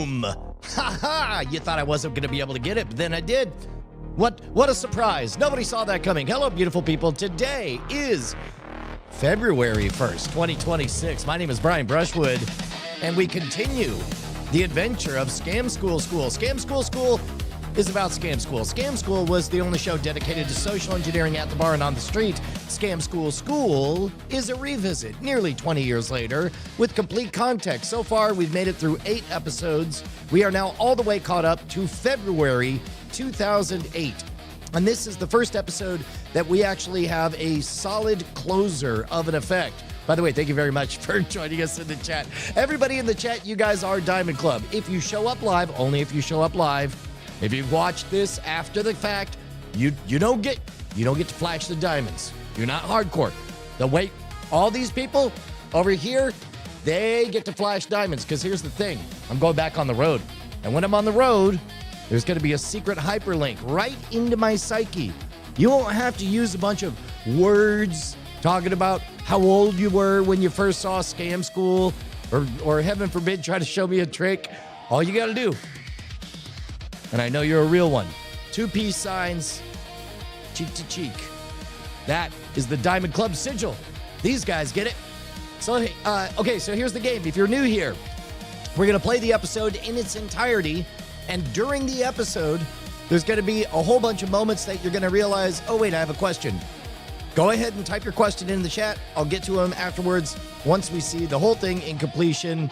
Boom! Ha ha! You thought I wasn't going to be able to get it, but then I did. What a surprise. Nobody saw that coming. Hello, beautiful people. Today is February 1st, 2026. My name is Brian Brushwood, and we continue the adventure of Scam School School. Scam School School is about Scam School. Scam School was the only show dedicated to social engineering at the bar and on the street. Scam School School is a revisit nearly 20 years later with complete context. So far, we've made it through 8 episodes. We are now all the way caught up to February 2008. And this is the first episode that we actually have a solid closer of an effect. By the way, thank you very much for joining us in the chat. Everybody in the chat, you guys are Diamond Club. If you show up live, only if you show up live. If you watch this after the fact, you don't get to flash the diamonds. You're not hardcore. All these people over here, they get to flash diamonds because here's the thing. I'm going back on the road. And when I'm on the road, there's going to be a secret hyperlink right into my psyche. You won't have to use a bunch of words talking about how old you were when you first saw Scam School or heaven forbid, try to show me a trick. All you got to do, and I know you're a real one, 2 peace signs, cheek to cheek. That is the Diamond Club sigil. These guys get it. So, okay, so here's the game. If you're new here, we're going to play the episode in its entirety. And during the episode, there's going to be a whole bunch of moments that you're going to realize, oh, wait, I have a question. Go ahead and type your question in the chat. I'll get to them afterwards once we see the whole thing in completion.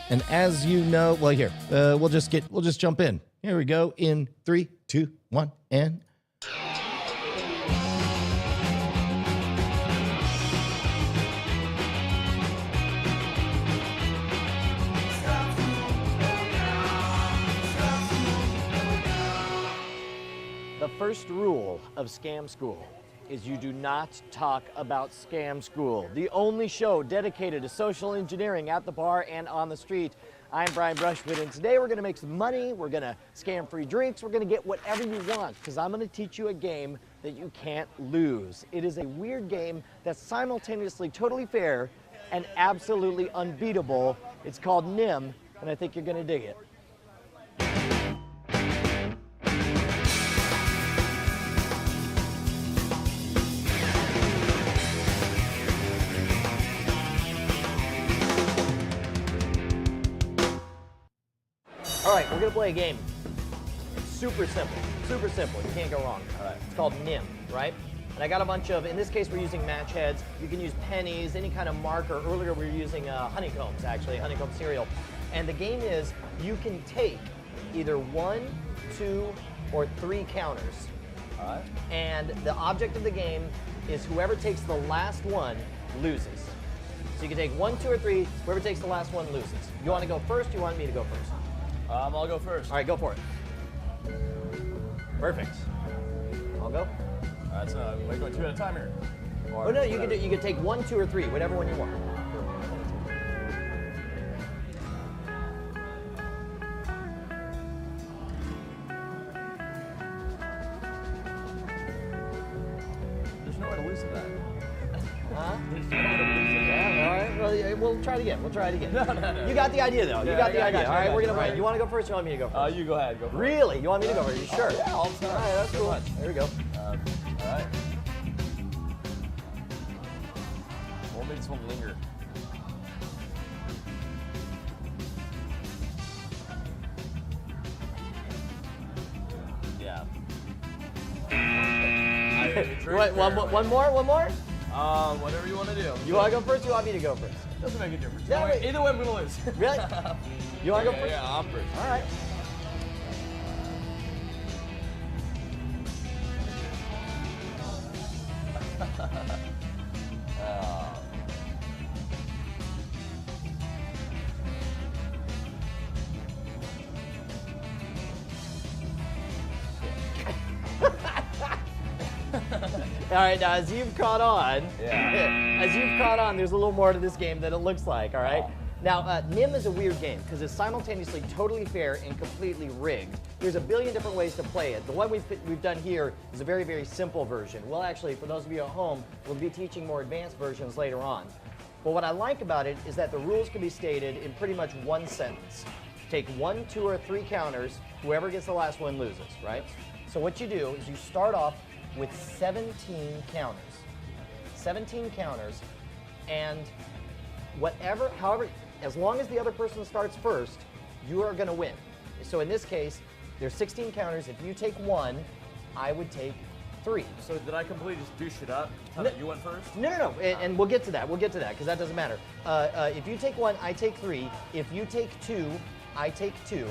And as you know, well, here, we'll just jump in. Here we go in 3, 2, 1, and... The first rule of Scam School is you do not talk about Scam School, the only show dedicated to social engineering at the bar and on the street. I'm Brian Brushwood, and today we're going to make some money, we're going to scam free drinks, we're going to get whatever you want, because I'm going to teach you a game that you can't lose. It is a weird game that's simultaneously totally fair and absolutely unbeatable. It's called NIM, and I think you're going to dig it. All right, we're gonna play a game. It's super simple, you can't go wrong. All right. It's called NIM, right? And I got a bunch of, in this case we're using match heads. You can use pennies, any kind of marker. Earlier we were using honeycombs, actually, honeycomb cereal. And the game is, you can take either 1, 2, or 3 counters. All right. And the object of the game is whoever takes the last one loses. So you can take 1, 2, or 3, whoever takes the last one loses. You wanna go first, or you want me to go first? I'll go first. All right, go for it. Perfect. I'll go. So we're going 2 at a time here. Or no, you can take 1, 2, or 3, whatever one you want. There's no way to lose to that. Huh? There's no way to lose to that. Yeah, all right. Well, we'll try it again. No. You got the idea, though. You Yeah, got the I idea. got you, All right, I got we're you. gonna All play. right. You want to go first? Or you want me to go first? You go ahead. Go for it. Really? You want me to go first? You sure? Yeah, all the time. All right, that's cool. Much. There we go. All right. We'll make this one linger. Yeah. One more? Whatever you want to do. You want to go first? Or you want me to go first? Doesn't make a difference. Yeah, wait. Either way, I'm gonna lose. Really? You want to go first? Yeah, I'm first. All right. All right, now as you've caught on, there's a little more to this game than it looks like, all right? Now, NIM is a weird game because it's simultaneously totally fair and completely rigged. There's a billion different ways to play it. The one we've done here is a very, very simple version. Well, actually, for those of you at home, we'll be teaching more advanced versions later on. But what I like about it is that the rules can be stated in pretty much one sentence. take 1, 2, or 3 counters. Whoever gets the last one loses, right? So what you do is you start off with 17 counters. 17 counters, and however, as long as the other person starts first, you are going to win. So in this case, there's 16 counters. If you take 1, I would take 3. So did I completely just douche it up? Tell me you went first? No. And we'll get to that. We'll get to that because that doesn't matter. If you take 1, I take 3. If you take 2, I take 2.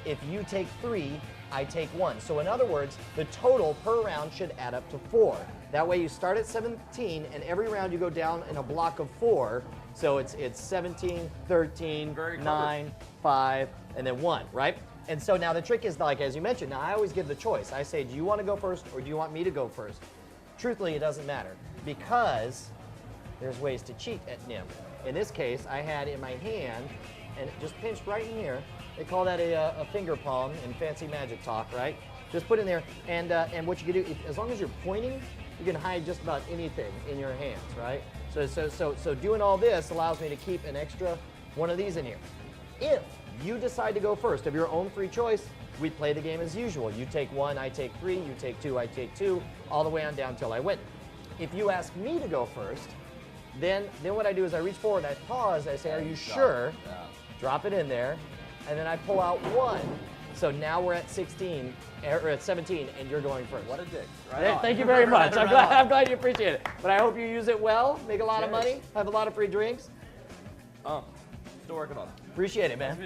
If you take 3, I take 1. So in other words, the total per round should add up to 4. That way you start at 17, and every round you go down in a block of 4. So it's 17, 13, 9, 5, and then 1, right? And so now the trick is, like, as you mentioned, now I always give the choice. I say, do you want to go first or do you want me to go first? Truthfully, it doesn't matter because there's ways to cheat at NIM. In this case, I had in my hand, and it just pinched right in here. They call that a finger palm in fancy magic talk, right? Just put in there, and what you can do, as long as you're pointing, you can hide just about anything in your hands, right? So doing all this allows me to keep an extra one of these in here. If you decide to go first of your own free choice, we play the game as usual. You take 1, I take 3, you take 2, I take 2, all the way on down till I win. If you ask me to go first, then what I do is I reach forward, I pause, I say, are you sure? Yeah. Drop it in there, and then I pull out 1. So now we're at 16, or at 17, and you're going first. What a dick. Right Thank you very much. I'm glad you appreciate it. But I hope you use it well, make a lot of money, have a lot of free drinks. Still working on it. Appreciate it, man.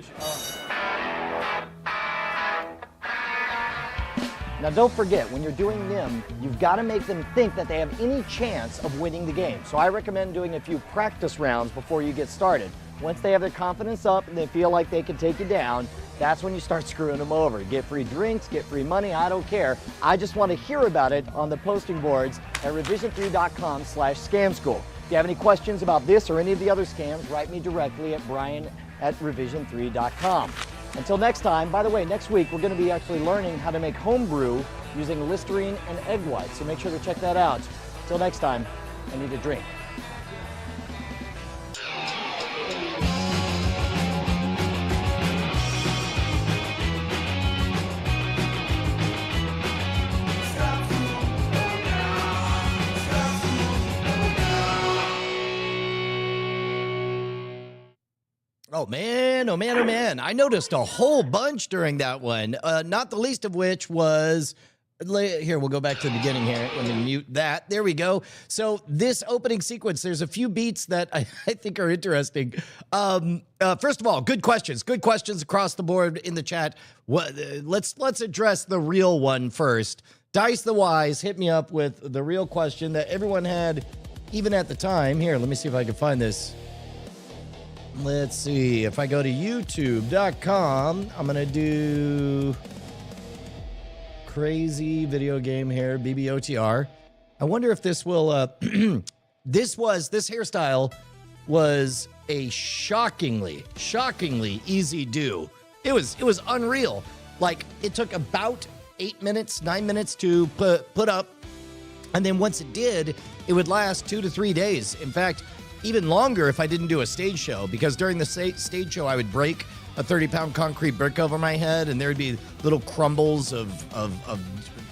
Now don't forget, when you're doing NIM, you've got to make them think that they have any chance of winning the game. So I recommend doing a few practice rounds before you get started. Once they have their confidence up and they feel like they can take you down, that's when you start screwing them over. Get free drinks, get free money, I don't care. I just want to hear about it on the posting boards at revision3.com/scam school. If you have any questions about this or any of the other scams, write me directly at brian@revision3.com. Until next time, by the way, next week we're going to be actually learning how to make homebrew using Listerine and egg whites, so make sure to check that out. Until next time, I need a drink. Oh man. I noticed a whole bunch during that one, not the least of which was, here, we'll go back to the beginning here. Let me mute that. There we go. So this opening sequence, there's a few beats that I think are interesting. First of all, good questions across the board in the chat. Let's address the real one first. Dice the Wise hit me up with the real question that everyone had, even at the time. Here, let me see if I can find this. Let's see, if I go to youtube.com, I'm going to do crazy video game hair, BBOTR. I wonder if this will, this hairstyle was a shockingly easy do. It was unreal. Like, it took about 8 minutes, 9 minutes to put up. And then once it did, it would last 2 to 3 days. In fact, even longer if I didn't do a stage show, because during the stage show I would break a 30-pound concrete brick over my head and there'd be little crumbles of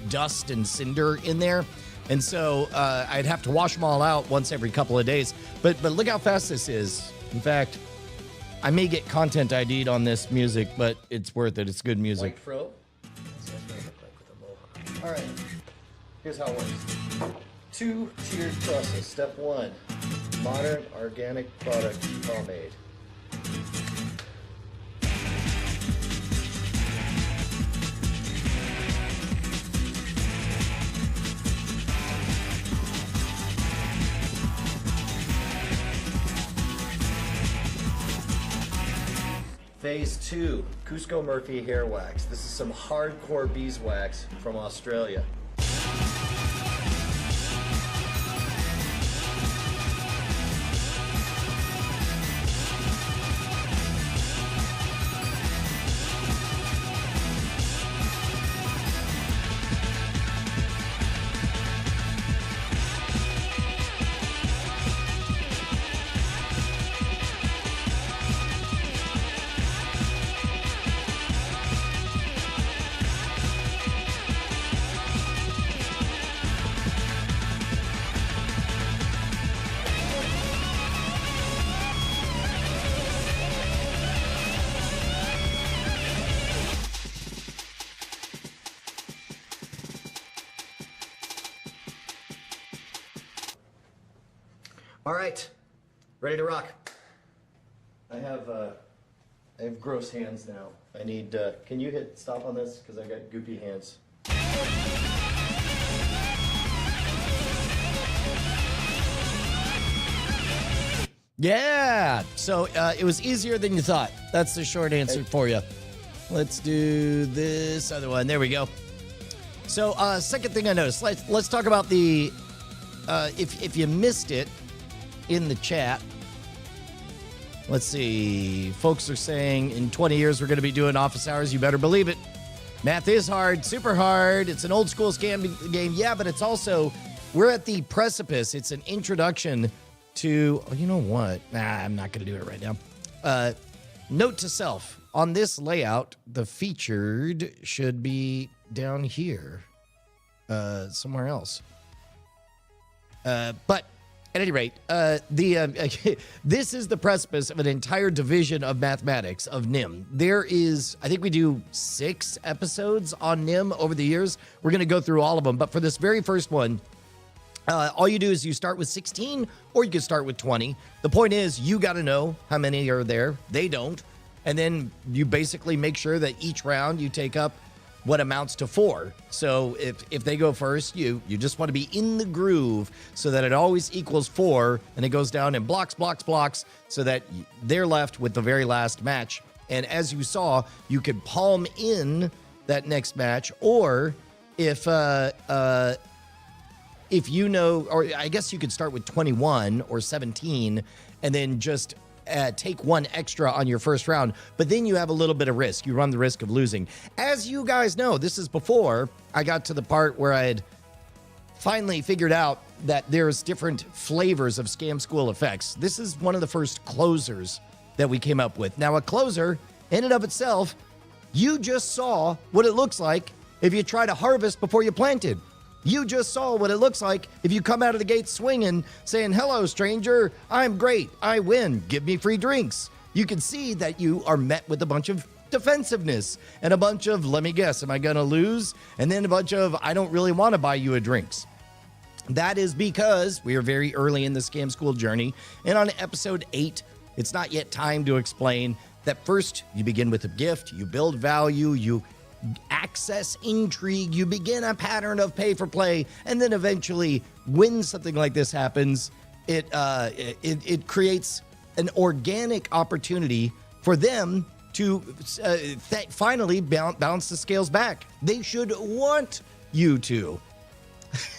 dust and cinder in there. And so I'd have to wash them all out once every couple of days. But look how fast this is. In fact, I may get content ID'd on this music, but it's worth it. It's good music. White fro. All right, here's how it works. 2 tiered process. Step 1. Modern organic product pomade. Phase 2, Cusco Murphy hair wax. This is some hardcore beeswax from Australia. All right, ready to rock. I have gross hands now. I need, can you hit stop on this? Because I got goopy hands. Yeah, so it was easier than you thought. That's the short answer for you. Let's do this other one. There we go. So second thing I noticed, let's talk about the, if you missed it in the chat, let's see, folks are saying in 20 years we're going to be doing office hours. You better believe it. Math is hard, super hard. It's an old school scam game. Yeah, but it's also, we're at the precipice. It's an introduction to, oh, you know what? I'm not going to do it right now. Note to self, on this layout, the featured should be down here, somewhere else. But at any rate, this is the precipice of an entire division of mathematics, of NIM. There is, I think we do 6 episodes on NIM over the years. We're going to go through all of them. But for this very first one, all you do is you start with 16 or you can start with 20. The point is you got to know how many are there. They don't. And then you basically make sure that each round you take up what amounts to 4. So if they go first, you just want to be in the groove so that it always equals 4, and it goes down in blocks, so that they're left with the very last match. And as you saw, you could palm in that next match, or if you know, or I guess you could start with 21 or 17 and then just take 1 extra on your first round, but then you have a little bit of risk. You run the risk of losing. As you guys know, this is before I got to the part where I had finally figured out that there's different flavors of scam school effects. This is one of the first closers that we came up with. Now, a closer, in and of itself, you just saw what it looks like if you try to harvest before you planted. You just saw what it looks like if you come out of the gate swinging, saying, hello, stranger, I'm great, I win, give me free drinks. You can see that you are met with a bunch of defensiveness and a bunch of, let me guess, am I going to lose? And then a bunch of, I don't really want to buy you a drinks. That is because we are very early in the scam school journey. And on episode 8, it's not yet time to explain that first you begin with a gift, you build value, you access intrigue, you begin a pattern of pay for play, and then eventually when something like this happens, it creates an organic opportunity for them to finally balance the scales back. They should want you to.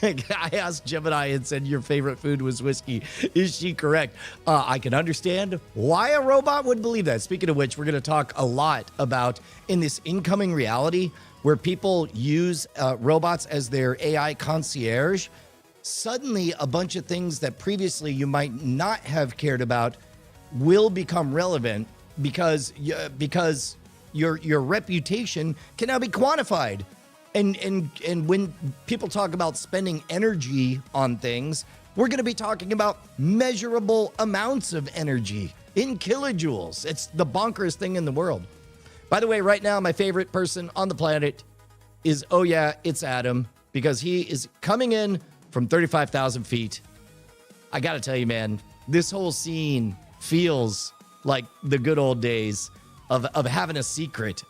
I asked Gemini and said your favorite food was whiskey. Is she correct? I can understand why a robot would believe that. Speaking of which, we're going to talk a lot about in this incoming reality where people use robots as their AI concierge. Suddenly, a bunch of things that previously you might not have cared about will become relevant because your reputation can now be quantified. And when people talk about spending energy on things, we're going to be talking about measurable amounts of energy in kilojoules. It's the bonkers thing in the world. By the way, right now, my favorite person on the planet is, oh yeah, it's Adam, because he is coming in from 35,000 feet. I got to tell you, man, this whole scene feels like the good old days of having a secret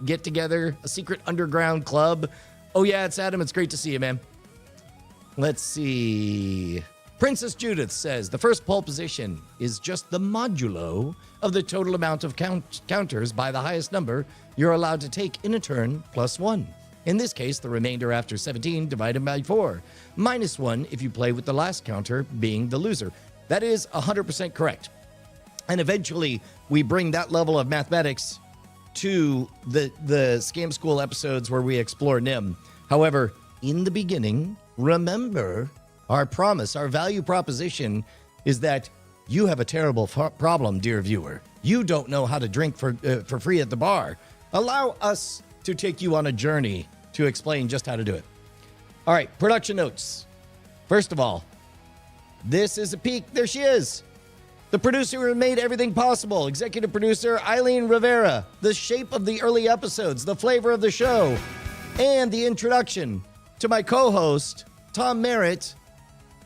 get-together, a secret underground club. Oh, yeah, it's Adam. It's great to see you, man. Let's see. Princess Judith says, the first pole position is just the modulo of the total amount of counters by the highest number you're allowed to take in a turn plus 1. In this case, the remainder after 17 divided by 4, minus 1 if you play with the last counter being the loser. That is 100% correct. And eventually, we bring that level of mathematics to the Scam School episodes where we explore NIM. However, in the beginning, remember our promise, our value proposition is that you have a terrible problem, dear viewer. You don't know how to drink for free at the bar. Allow us to take you on a journey to explain just how to do it. All right, production notes. First of all, this is a peek. There she is. The producer who made everything possible, executive producer Eileen Rivera, the shape of the early episodes, the flavor of the show, and the introduction to my co-host, Tom Merritt,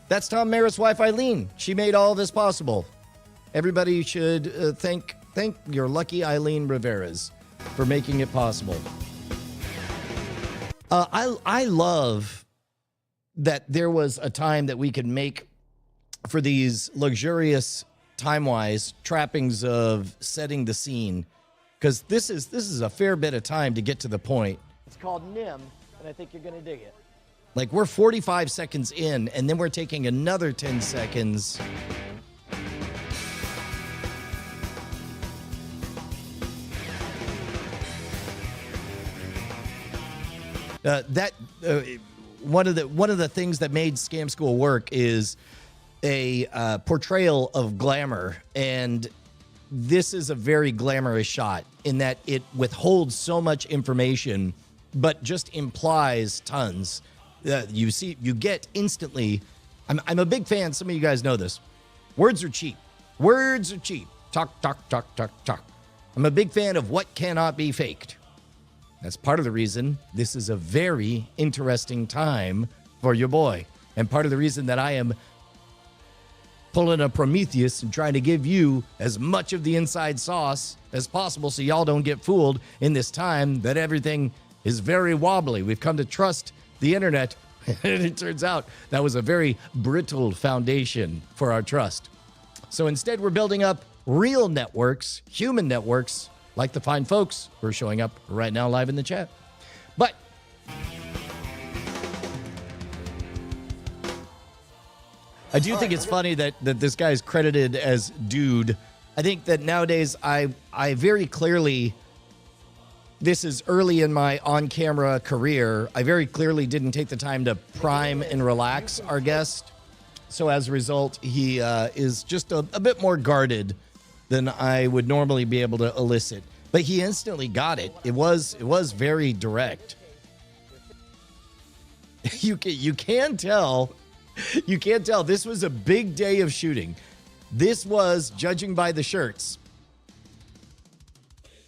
That's Tom Maris' wife, Eileen. She made all this possible. Everybody should thank your lucky Eileen Riveras for making it possible. I love that there was a time that we could make for these luxurious, time-wise trappings of setting the scene, because this is a fair bit of time to get to the point. It's called NIM, and I think you're going to dig it. Like, we're 45 seconds in, and then we're taking another 10 seconds. One of the things that made Scam School work is a portrayal of glamour, and this is a very glamorous shot in that it withholds so much information, but just implies tons. You get instantly. I'm a big fan. Some of you guys know this. Words are cheap. Words are cheap. Talk, talk, talk, talk, talk. I'm a big fan of what cannot be faked. That's part of the reason this is a very interesting time for your boy. And part of the reason that I am pulling a Prometheus and trying to give you as much of the inside sauce as possible so y'all don't get fooled in this time that everything is very wobbly. We've come to trust the internet, and it turns out that was a very brittle foundation for our trust. So instead, we're building up real networks, human networks, like the fine folks who are showing up right now live in the chat. But I do think it's funny that this guy is credited as dude. I think that nowadays I very clearly, this is early in my on-camera career, I very clearly didn't take the time to prime and relax our guest. So as a result, he is just a bit more guarded than I would normally be able to elicit. But he instantly got it. It was very direct. You can tell. You can't tell. This was a big day of shooting. This was, judging by the shirts.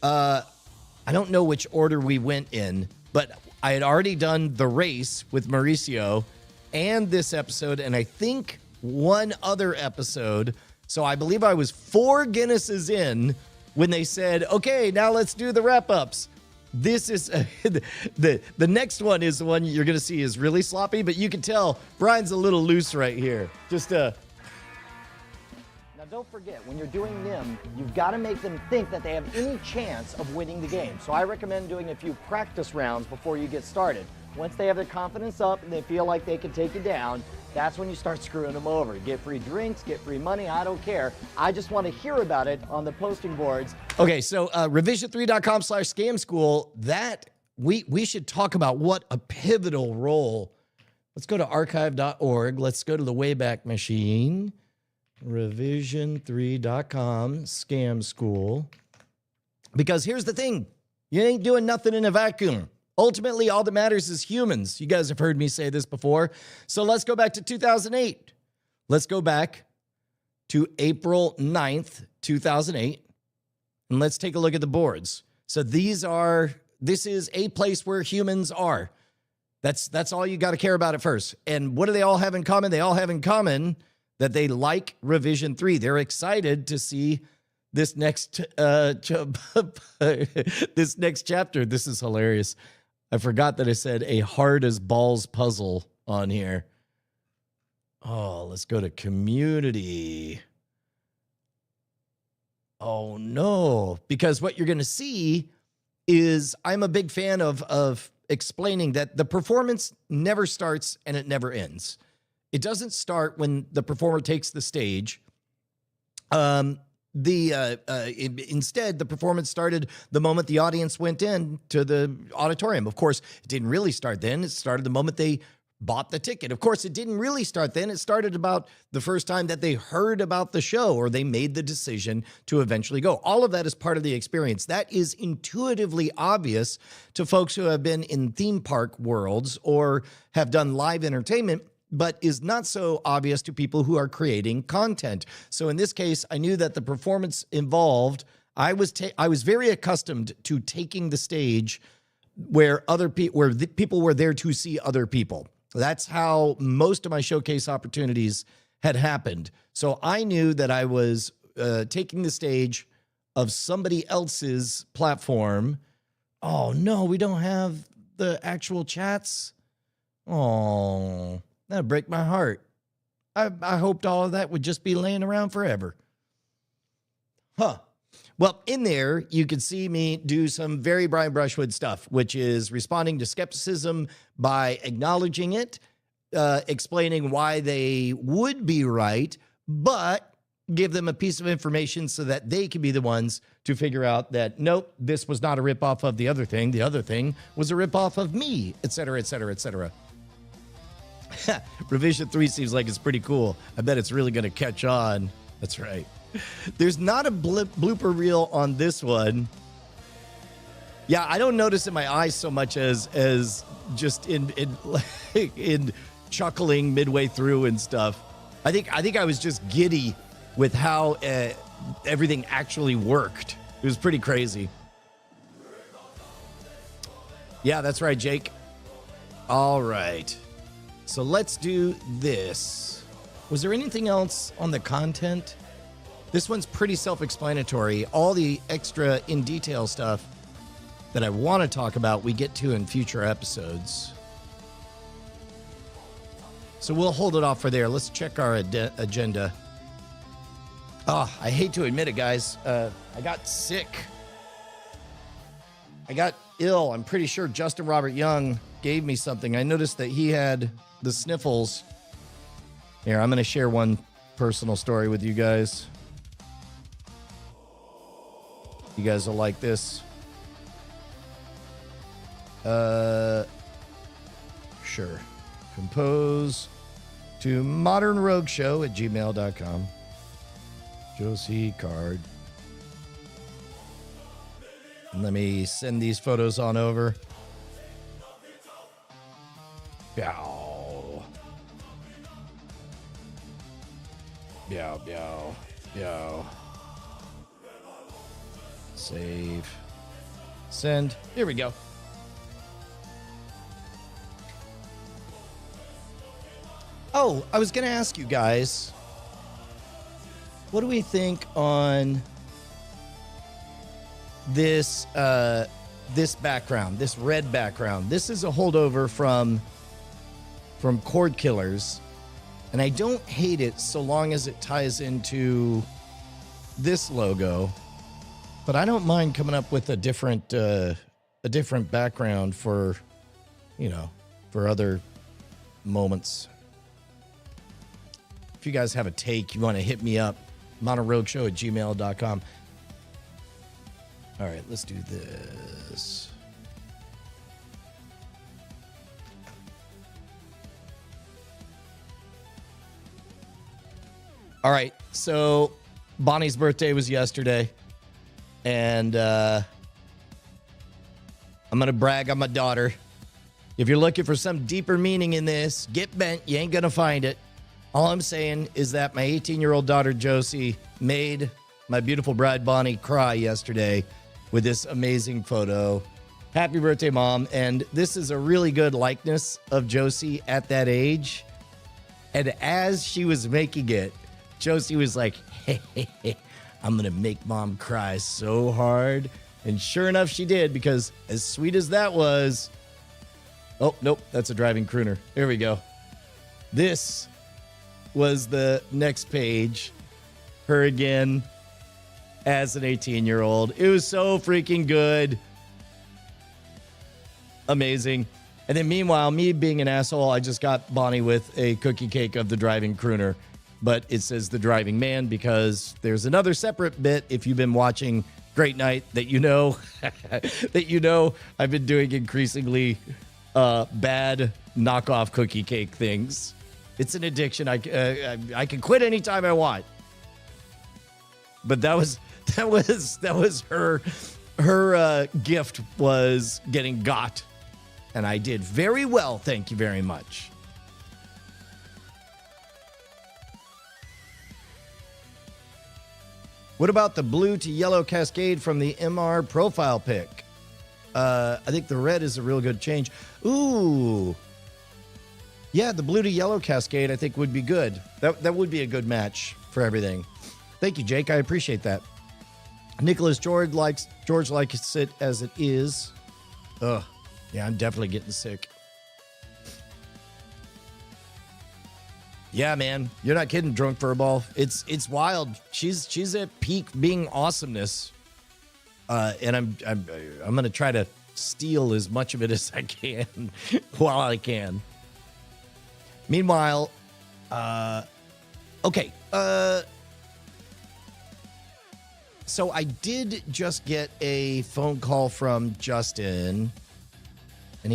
I don't know which order we went in, but I had already done the race with Mauricio and this episode, and I think one other episode. So I believe I was 4 Guinnesses in when they said, okay, now let's do the wrap-ups. This is, the next one is the one you're going to see is really sloppy, but you can tell Brian's a little loose right here. Now, don't forget, when you're doing NIM, you've got to make them think that they have any chance of winning the game. So I recommend doing a few practice rounds before you get started. Once they have their confidence up and they feel like they can take you down, that's when you start screwing them over. Get free drinks, get free money, I don't care. I just want to hear about it on the posting boards. Okay, so revision3.com/scam school, that we should talk about what a pivotal role. Let's go to archive.org. Let's go to the Wayback Machine. Revision3.com scam school. Because here's the thing. You ain't doing nothing in a vacuum. Ultimately, all that matters is humans. You guys have heard me say this before. So let's go back to 2008. Let's go back to April 9th, 2008. And let's take a look at the boards. So this is a place where humans are. That's all you got to care about at first. And what do they all have in common? They all have in common that they like Revision 3. They're excited to see this next this next chapter. This is hilarious. I forgot that I said a hard as balls puzzle on here. Oh, let's go to community. Oh, no. Because what you're going to see is I'm a big fan of explaining that the performance never starts and it never ends. It doesn't start when the performer takes the stage. Instead, the performance started the moment the audience went in to the auditorium. Of course, it didn't really start then. It started the moment they bought the ticket. Of course, it didn't really start then. It started about the first time that they heard about the show or they made the decision to eventually go. All of that is part of the experience. That is intuitively obvious to folks who have been in theme park worlds or have done live entertainment, but is not so obvious to people who are creating content. So in this case, I knew that the performance involved, I was very accustomed to taking the stage where people were there to see other people. That's how most of my showcase opportunities had happened. So I knew that I was taking the stage of somebody else's platform. Oh, no, we don't have the actual chats. Oh, that'd break my heart. I hoped all of that would just be laying around forever. Huh. Well, in there, you could see me do some very Brian Brushwood stuff, which is responding to skepticism by acknowledging it, explaining why they would be right, but give them a piece of information so that they can be the ones to figure out that, nope, this was not a ripoff of the other thing. The other thing was a ripoff of me, et cetera, et cetera, et cetera. Revision 3 seems like it's pretty cool. I bet it's really going to catch on. That's right. There's not a blooper reel on this one. Yeah, I don't notice in my eyes so much as just in chuckling midway through and stuff. I think I was just giddy with how everything actually worked. It was pretty crazy. Yeah, that's right, Jake. All right. So let's do this. Was there anything else on the content? This one's pretty self-explanatory. All the extra in detail stuff that I want to talk about, we get to in future episodes. So we'll hold it off for there. Let's check our agenda. Oh, I hate to admit it, guys. I got sick. I got ill. I'm pretty sure Justin Robert Young gave me something. I noticed that he had the sniffles. Here, I'm going to share one personal story with you guys. You guys will like this. Sure. Compose to modernrogueshow@gmail.com. Josie Card. And let me send these photos on over. Yow. Yow, yow, yow. Save. Send. Here we go. Oh, I was going to ask you guys, what do we think on this this background, this red background? This is a holdover from Cord Killers, and I don't hate it so long as it ties into this logo. But I don't mind coming up with a different background for, for other moments. If you guys have a take, you want to hit me up, modernrogueshow@gmail.com. All right, let's do this. All right, so Bonnie's birthday was yesterday. And I'm going to brag on my daughter. If you're looking for some deeper meaning in this, get bent. You ain't going to find it. All I'm saying is that my 18-year-old daughter, Josie, made my beautiful bride, Bonnie, cry yesterday with this amazing photo. Happy birthday, Mom. And this is a really good likeness of Josie at that age. And as she was making it, Josie was like, hey, I'm going to make Mom cry so hard. And sure enough, she did, because as sweet as that was... Oh, nope, that's a driving crooner. Here we go. This was the next page. Her again as an 18-year-old. It was so freaking good. Amazing. And then meanwhile, me being an asshole, I just got Bonnie with a cookie cake of the driving crooner. But it says the driving man because there's another separate bit, if you've been watching Great Night, that you know I've been doing increasingly bad knockoff cookie cake things. It's an addiction. I can quit anytime I want. But that was her gift was getting got, and I did very well. Thank you very much. What about the blue to yellow cascade from the MR profile pic? I think the red is a real good change. Ooh. Yeah, the blue to yellow cascade I think would be good. That would be a good match for everything. Thank you, Jake. I appreciate that. Nicholas George likes it as it is. Ugh. Yeah, I'm definitely getting sick. Yeah, man. You're not kidding, Drunk Furball. It's wild. She's at peak being awesomeness. And I'm gonna try to steal as much of it as I can while I can. Meanwhile, okay. So I did just get a phone call from Justin, and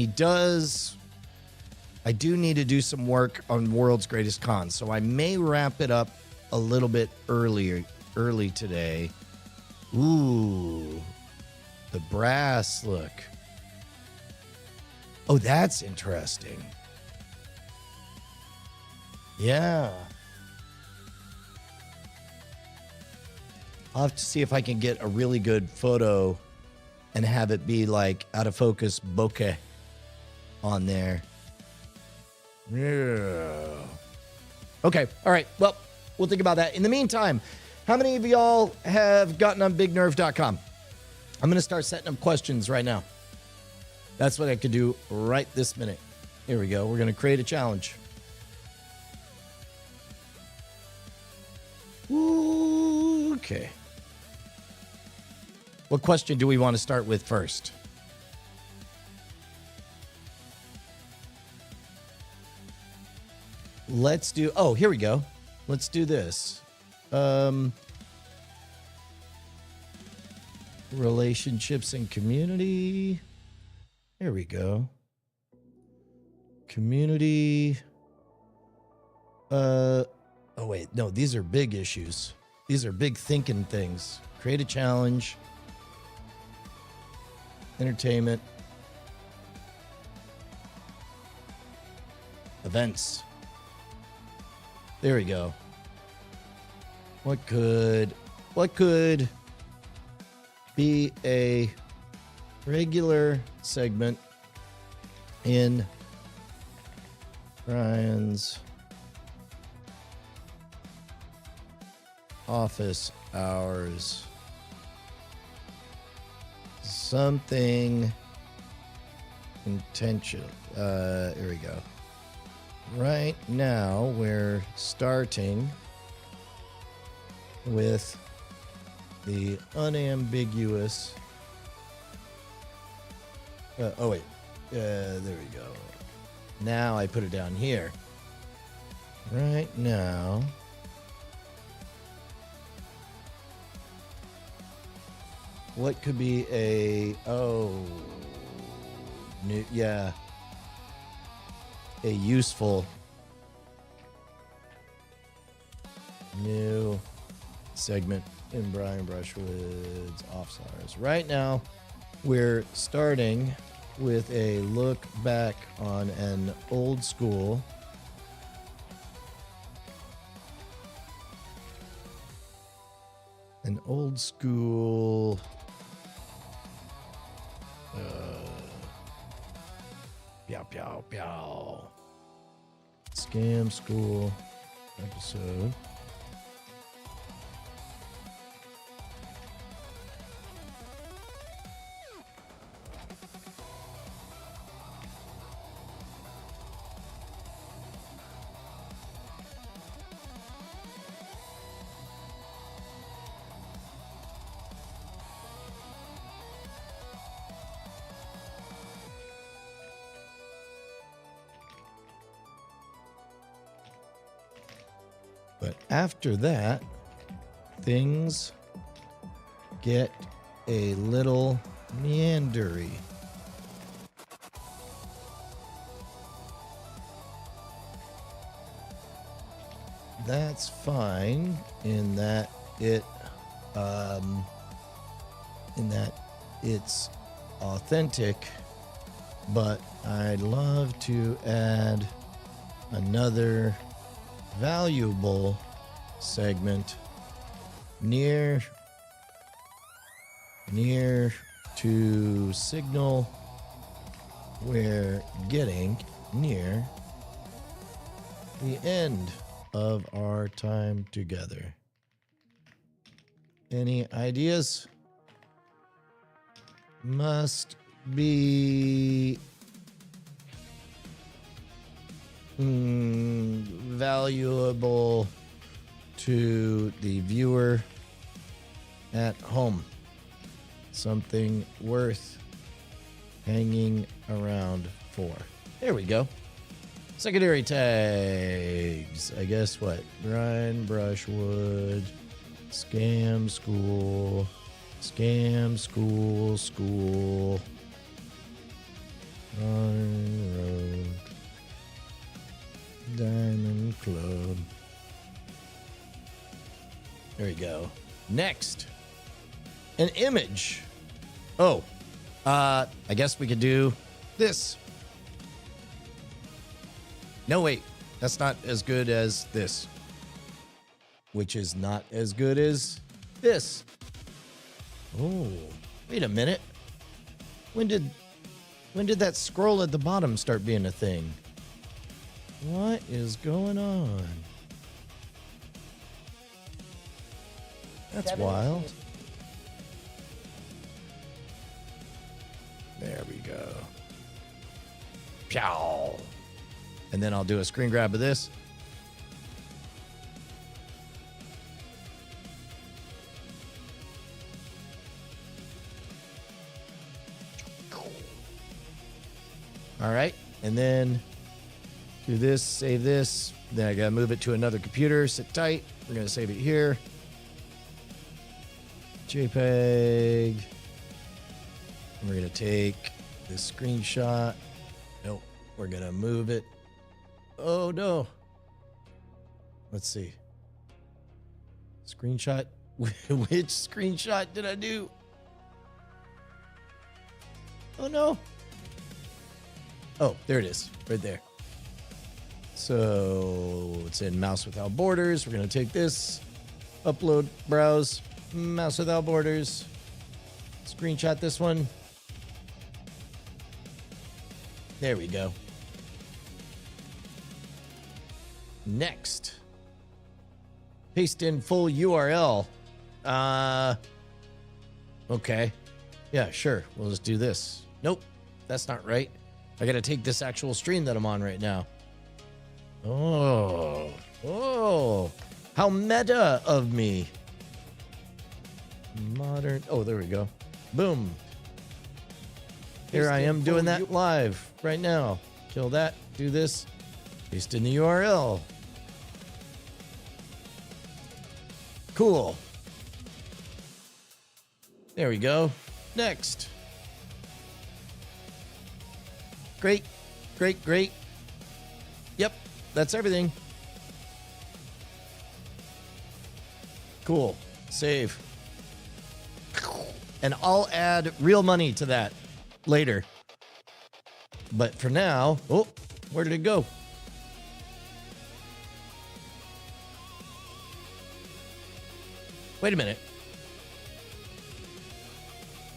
I do need to do some work on World's Greatest Con, so I may wrap it up a little bit early today. Ooh, the brass look. Oh, that's interesting. Yeah. I'll have to see if I can get a really good photo and have it be like out of focus bokeh on there. Yeah. Okay. All right. Well, we'll think about that. In the meantime, how many of y'all have gotten on bignerve.com? I'm going to start setting up questions right now. That's what I could do right this minute. Here we go. We're going to create a challenge. Okay. What question do we want to start with first? Let's do, oh, here we go. Let's do this. Relationships and community. There we go. Community. Oh, wait. No, these are big issues. These are big thinking things. Create a challenge. Entertainment. Events. There we go. What could be a regular segment in Brian's office hours? Something intentional. Here we go. Right now, we're starting with the unambiguous. Oh, wait. There we go. Now I put it down here. Right now. What could be a. Oh. New, yeah. A useful new segment in Brian Brushwood's office hours. Right now, we're starting with a look back on an old school Pow, pow, pow. Scam School episode. But after that, things get a little meandery. That's fine in that it's authentic, but I'd love to add another valuable segment near to signal we're getting near the end of our time together. Any ideas? Must be valuable to the viewer at home. Something worth hanging around for. There we go. Secondary tags. I guess what? Grind, brushwood, scam school, school. On road. Diamond Club. There we go. Next, an image. Oh, I guess we could do this. No, wait, that's not as good as this, which is not as good as this. Oh, wait a minute. When did that scroll at the bottom start being a thing? What is going on? That's wild. There we go. Pow. And then I'll do a screen grab of this. All right. And then do this, save this. Then I got to move it to another computer. Sit tight. We're going to save it here. JPEG. And we're going to take this screenshot. Nope. We're going to move it. Oh, no. Let's see. Screenshot. Which screenshot did I do? Oh, no. Oh, there it is. Right there. So it's in mouse without borders. We're going to take this. Upload, browse, mouse without borders. Screenshot this one. There we go. Next. Paste in full URL. Okay. Yeah, sure. We'll just do this. Nope. That's not right. I got to take this actual stream that I'm on right now. Oh. How meta of me. Modern. Oh, there we go. Boom. Here I am doing that live right now. Kill that. Do this. Paste in the URL. Cool. There we go. Next. Great. Yep, that's everything. Cool. Save. And I'll add real money to that later. But for now, oh, where did it go? Wait a minute.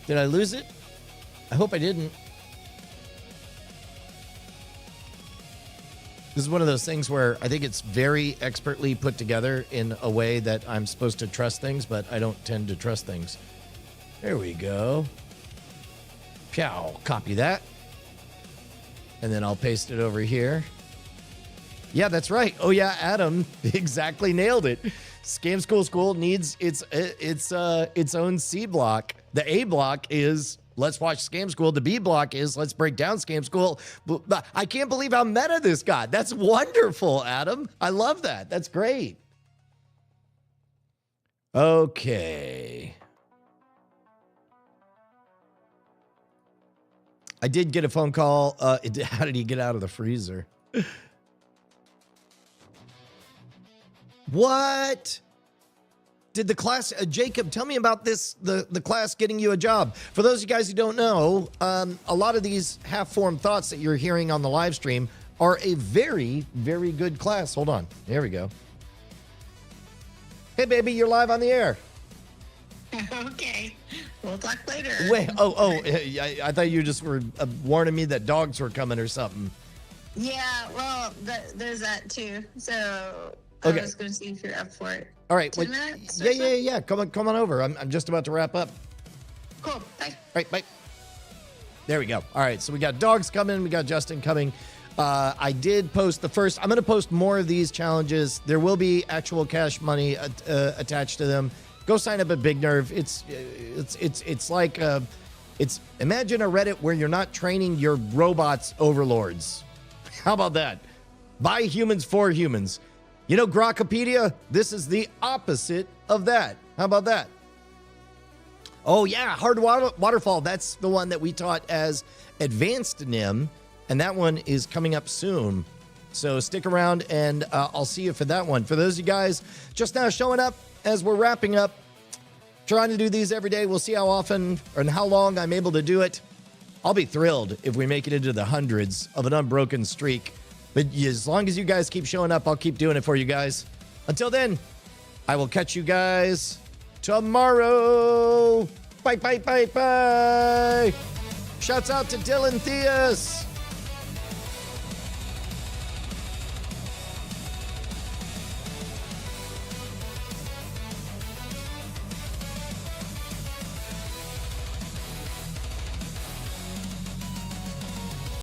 Did I lose it? I hope I didn't. This is one of those things where I think it's very expertly put together in a way that I'm supposed to trust things, but I don't tend to trust things. There we go. Pow, copy that. And then I'll paste it over here. Yeah, that's right. Oh yeah, Adam exactly nailed it. Scam School needs its own C block. The A block is let's watch Scam School. The B block is let's break down Scam School. I can't believe how meta this got. That's wonderful, Adam. I love that. That's great. Okay. I did get a phone call. How did he get out of the freezer? What? Did the class, Jacob, tell me about this, the class getting you a job. For those of you guys who don't know, a lot of these half-formed thoughts that you're hearing on the live stream are a very, very good class. Hold on. There we go. Hey, baby, you're live on the air. Okay. We'll talk later. Wait, I thought you just were warning me that dogs were coming or something. Yeah, well, there's that too. So Okay. I was going to see if you're up for it. All right. 10 minutes? or Yeah, so? yeah, yeah. Come on over. I'm just about to wrap up. Cool. Bye. All right, bye. There we go. All right, so we got dogs coming. We got Justin coming. I did post the first. I'm going to post more of these challenges. There will be actual cash money attached to them. Go sign up at Big Nerve. It's like imagine a Reddit where you're not training your robots overlords. How about that? By humans for humans. You know, Grokpedia, this is the opposite of that. How about that? Oh, yeah, Hard Waterfall. That's the one that we taught as Advanced NIM, and that one is coming up soon. So stick around, and I'll see you for that one. For those of you guys just now showing up as we're wrapping up, trying to do these every day. We'll see how often and how long I'm able to do it. I'll be thrilled if we make it into the hundreds of an unbroken streak. But as long as you guys keep showing up, I'll keep doing it for you guys. Until then, I will catch you guys tomorrow. Bye, bye, bye, bye. Shouts out to Dylan Theus.